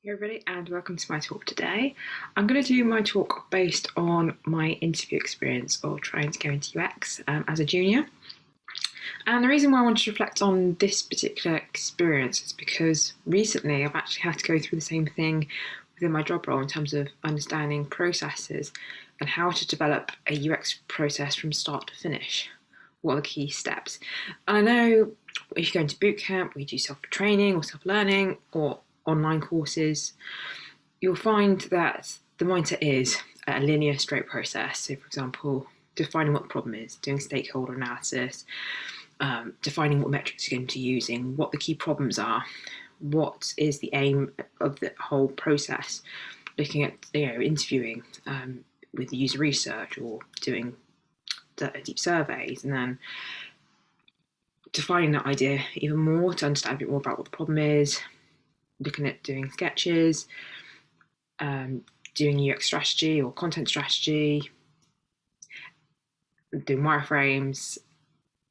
Hey everybody, and welcome to my talk today. I'm going to do my talk based on my interview experience of trying to go into UX as a junior. And the reason why I want to reflect on this particular experience is because recently I've actually had to go through the same thing within my job role in terms of understanding processes and how to develop a UX process from start to finish. What are the key steps? And I know if you go into bootcamp, or you do self-training or self-learning or online courses, you'll find that the mindset is a linear, straight process. So, for example, defining what the problem is, doing stakeholder analysis, defining what metrics you're going to be using, what the key problems are, what is the aim of the whole process, looking at interviewing with user research or doing deep surveys, and then defining that idea even more to understand a bit more about what the problem is, looking at doing sketches, doing UX strategy or content strategy, doing wireframes,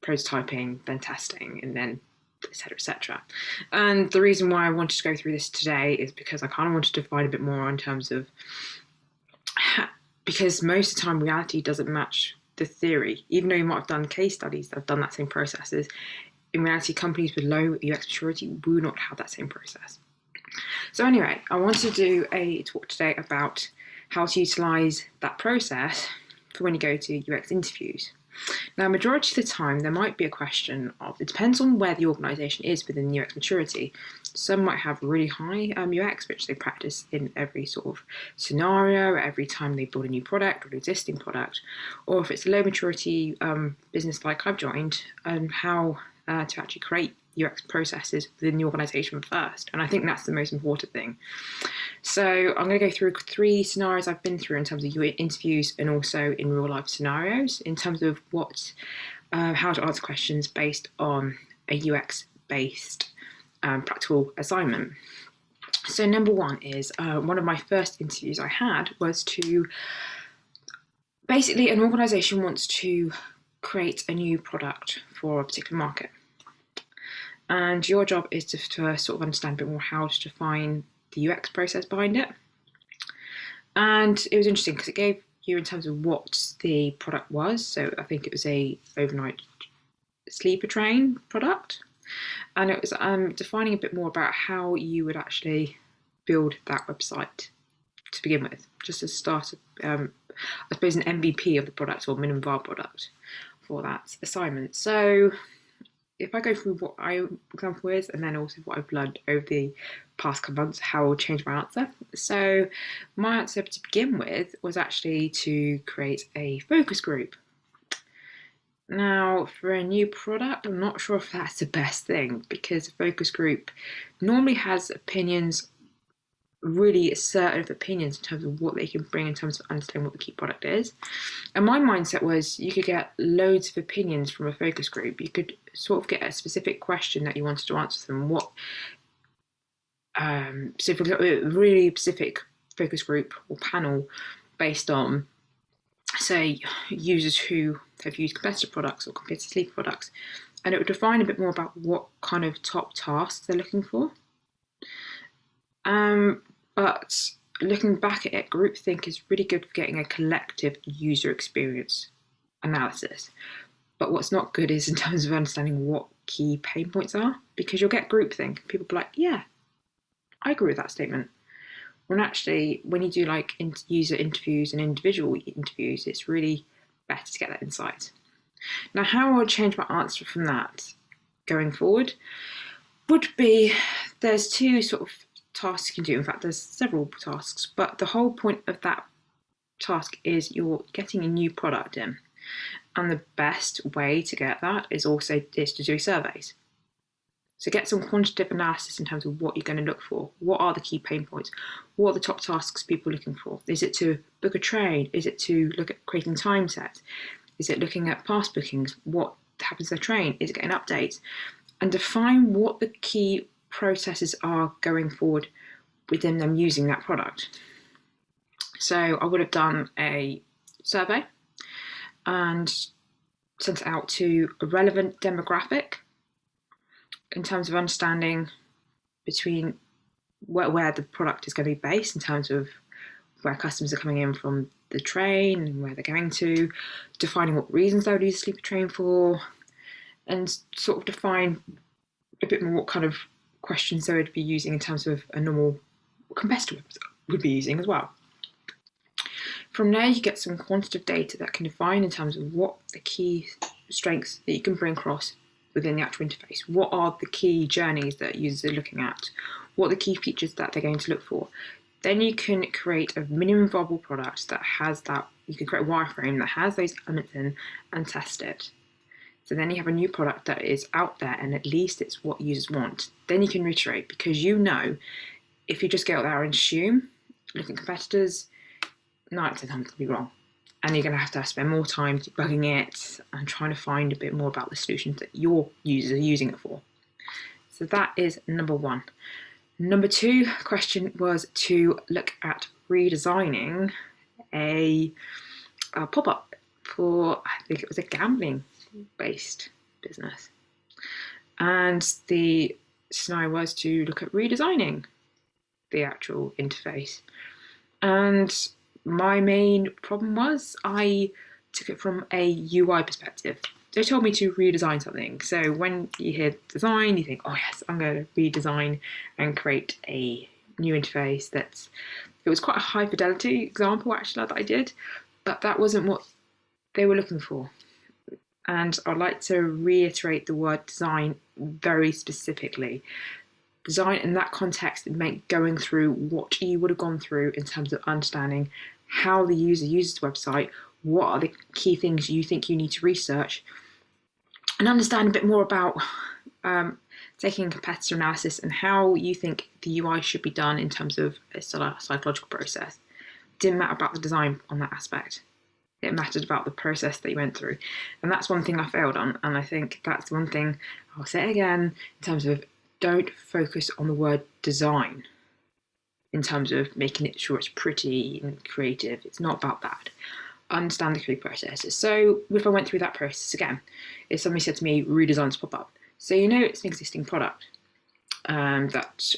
prototyping, then testing, and then etc. etc. And the reason why I wanted to go through this today is because I kind of wanted to define a bit more in terms of because most of the time reality doesn't match the theory. Even though you might have done case studies that have done that same processes, in reality, companies with low UX maturity will not have that same process. So anyway, I want to do a talk today about how to utilize that process for when you go to UX interviews. Now, majority of the time, there might be a question of, it depends on where the organization is within UX maturity. Some might have really high UX, which they practice in every sort of scenario, every time they build a new product or an existing product. Or if it's a low maturity business like I've joined, how to actually create UX processes within the organization first. And I think that's the most important thing. So I'm going to go through 3 scenarios I've been through in terms of interviews and also in real life scenarios in terms of how to answer questions based on a UX based practical assignment. So number 1 is one of my first interviews I had was to basically an organization wants to create a new product for a particular market. And your job is to sort of understand a bit more how to define the UX process behind it. And it was interesting because it gave you in terms of what the product was. So I think it was a overnight sleeper train product. And it was defining a bit more about how you would actually build that website to begin with, just as start, I suppose, an MVP of the product or minimum viable product for that assignment. So if I go through what my example is and then also what I've learned over the past couple months, how I'll change my answer. So my answer to begin with was actually to create a focus group. Now, for a new product, I'm not sure if that's the best thing because a focus group normally has opinions, really assertive opinions in terms of what they can bring in terms of understanding what the key product is. And my mindset was you could get loads of opinions from a focus group. You could sort of get a specific question that you wanted to answer them. So for example, a really specific focus group or panel based on, say, users who have used competitor products or competitor sleep products, and it would define a bit more about what kind of top tasks they're looking for. But looking back at it, groupthink is really good for getting a collective user experience analysis. But what's not good is in terms of understanding what key pain points are, because you'll get groupthink. People will be like, yeah, I agree with that statement. When actually, when you do like user interviews and individual interviews, it's really better to get that insight. Now, how I would change my answer from that going forward would be there's 2 sort of tasks you can do. In fact, there's several tasks, but the whole point of that task is you're getting a new product in. And the best way to get that is to do surveys. So get some quantitative analysis in terms of what you're going to look for. What are the key pain points? What are the top tasks people are looking for? Is it to book a train? Is it to look at creating time sets? Is it looking at past bookings? What happens to the train? Is it getting updates? And define what the key processes are going forward within them using that product. So I would have done a survey and sent it out to a relevant demographic in terms of understanding between where the product is going to be based in terms of where customers are coming in from the train and where they're going to, defining what reasons they would use a sleeper train for, and sort of define a bit more what kind of questions they would be using in terms of a normal competitor would be using as well. From there, you get some quantitative data that can define in terms of what the key strengths that you can bring across within the actual interface. What are the key journeys that users are looking at? What are the key features that they're going to look for? Then you can create a minimum viable product that has that. You can create a wireframe that has those elements in and test it. So then you have a new product that is out there and at least it's what users want. Then you can reiterate, because you know if you just go out there and assume, look at competitors, 9 out of 10 times it'll be wrong. And you're going to have to spend more time debugging it and trying to find a bit more about the solutions that your users are using it for. So that is number 1. Number 2 question was to look at redesigning a pop-up for, I think it was a gambling-based business. And the scenario was to look at redesigning the actual interface. And my main problem was I took it from a UI perspective. They told me to redesign something. So when you hear design, you think, oh yes, I'm going to redesign and create a new interface. It was quite a high fidelity example actually that I did, but that wasn't what they were looking for. And I'd like to reiterate the word design very specifically. Design in that context meant going through what you would have gone through in terms of understanding how the user uses the website, what are the key things you think you need to research, and understand a bit more about taking competitor analysis and how you think the UI should be done in terms of a psychological process. It didn't matter about the design on that aspect. It mattered about the process that you went through. And that's one thing I failed on. And I think that's one thing, I'll say it again, in terms of don't focus on the word design in terms of making it sure it's pretty and creative. It's not about that. Understand the key processes. So if I went through that process again, if somebody said to me, redesign this pop-up, so you know it's an existing product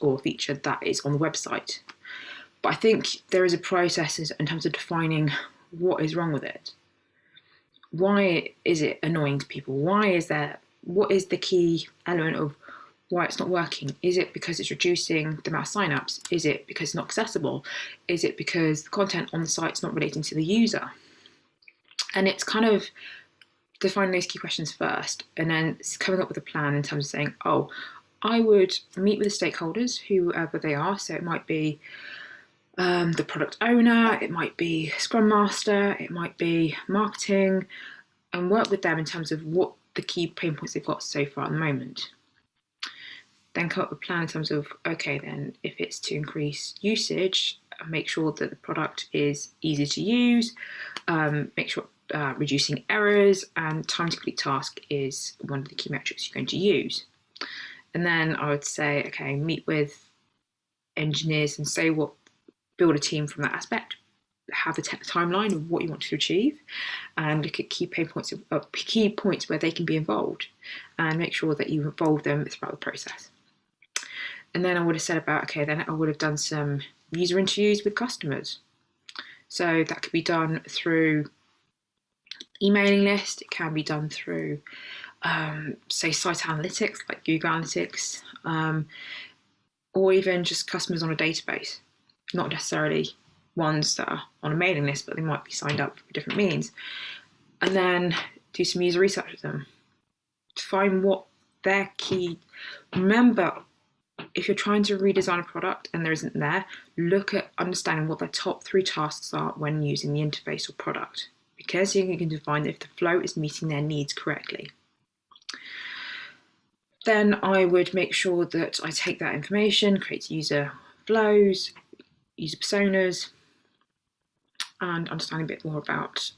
or feature that is on the website. But I think there is a process in terms of defining what is wrong with it. Why is it annoying to people? What is the key element of why it's not working? Is it because it's reducing the amount of signups? Is it because it's not accessible? Is it because the content on the site is not relating to the user? And it's kind of defining those key questions first and then coming up with a plan in terms of saying, oh, I would meet with the stakeholders, whoever they are. So it might be the product owner, it might be Scrum Master, it might be marketing, and work with them in terms of what the key pain points they've got so far at the moment. Then come up with a plan in terms of, okay, then if it's to increase usage, make sure that the product is easy to use, make sure reducing errors and time to complete task is one of the key metrics you're going to use. And then I would say, okay, meet with engineers and say build a team from that aspect, have the timeline of what you want to achieve, and look at key pain points, key points where they can be involved, and make sure that you involve them throughout the process. And then I would have said about, okay, then I would have done some user interviews with customers. So that could be done through emailing list, it can be done through, say, site analytics like Google Analytics, or even just customers on a database. Not necessarily ones that are on a mailing list, but they might be signed up for different means. And then do some user research with them to find what their key. Remember, if you're trying to redesign a product and there isn't there, look at understanding what their top 3 tasks are when using the interface or product, because you can define if the flow is meeting their needs correctly. Then I would make sure that I take that information, create user flows, user personas, and understanding a bit more about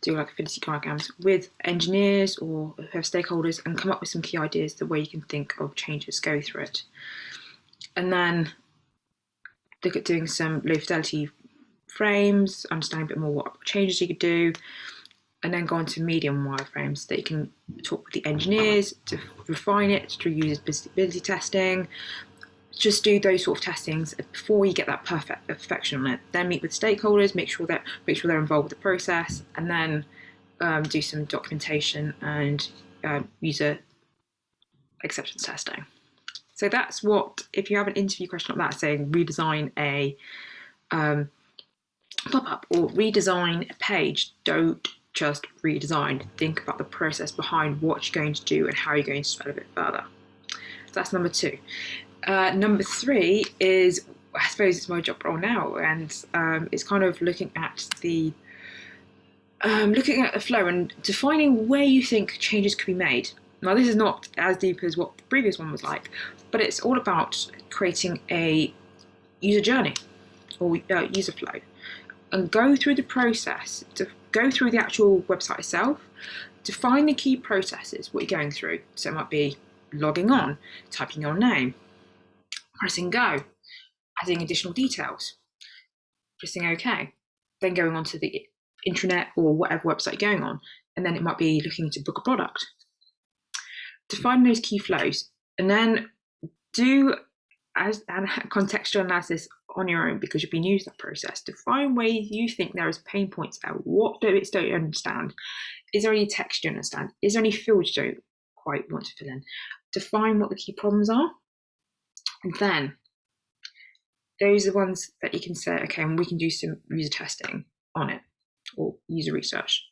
do like affinity diagrams with engineers or have stakeholders and come up with some key ideas the way you can think of changes, go through it. And then look at doing some low fidelity frames, understanding a bit more what changes you could do, and then go on to medium wireframes that you can talk with the engineers to refine it through usability testing, just do those sort of testings before you get that perfection on it. Then meet with stakeholders, make sure they're involved with the process, and then do some documentation and user acceptance testing. So that's what, if you have an interview question like that saying redesign a pop-up or redesign a page, don't just redesign. Think about the process behind what you're going to do and how you're going to develop it further. So that's number 2. Number 3 is, I suppose it's my job role now, and it's kind of looking at the flow and defining where you think changes could be made. Now, this is not as deep as what the previous one was like, but it's all about creating a user journey or user flow, and go through the process, to go through the actual website itself, define the key processes, what you're going through. So it might be logging on, typing your name, pressing go, adding additional details, pressing OK, then going on to the intranet or whatever website you're going on, and then it might be looking to book a product. Define those key flows, and then do contextual analysis on your own, because you've been using that process. Define where you think there is pain points there. What bits don't you understand? Is there any text you don't understand? Is there any fields you don't quite want to fill in? Define what the key problems are, and then those are the ones that you can say, okay, and we can do some user testing on it or user research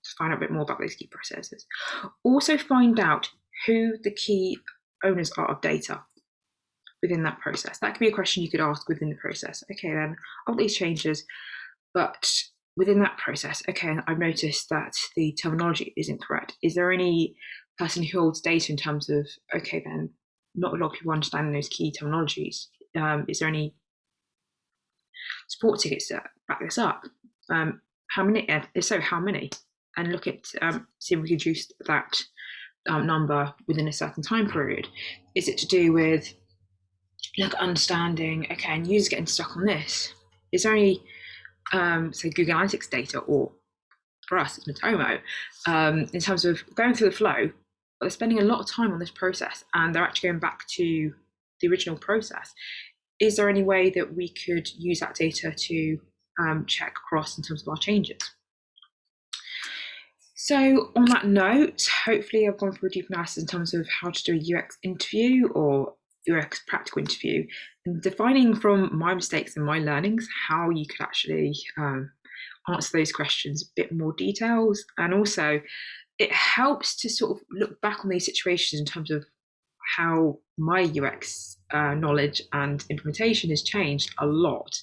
to find out a bit more about those key processes. Also find out who the key owners are of data within that process. That could be a question you could ask within the process. Okay, then I've got these changes, but within that process, okay, I've noticed that the terminology isn't correct. Is there any person who holds data in terms of, okay, then not a lot of people understanding those key terminologies? Is there any support tickets that back this up? How many? If so, how many? And look at see if we can reduce that number within a certain time period. Is it to do with understanding, okay, and users getting stuck on this? Is there any say Google Analytics data, or for us it's Matomo, in terms of going through the flow, but they're spending a lot of time on this process and they're actually going back to the original process? Is there any way that we could use that data to check across in terms of our changes? So on that note, hopefully I've gone through a deep analysis in terms of how to do a UX interview or UX practical interview, and defining from my mistakes and my learnings how you could actually answer those questions a bit more details. And also it helps to sort of look back on these situations in terms of how my UX knowledge and implementation has changed a lot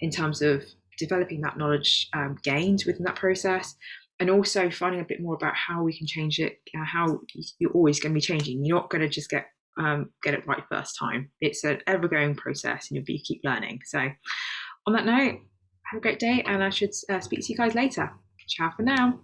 in terms of developing that knowledge gained within that process, and also finding a bit more about how we can change it, how you're always going to be changing. You're not going to just get it right first time. It's an ever-going process and you'll keep learning. So on that note, have a great day, and I should speak to you guys later. Ciao for now.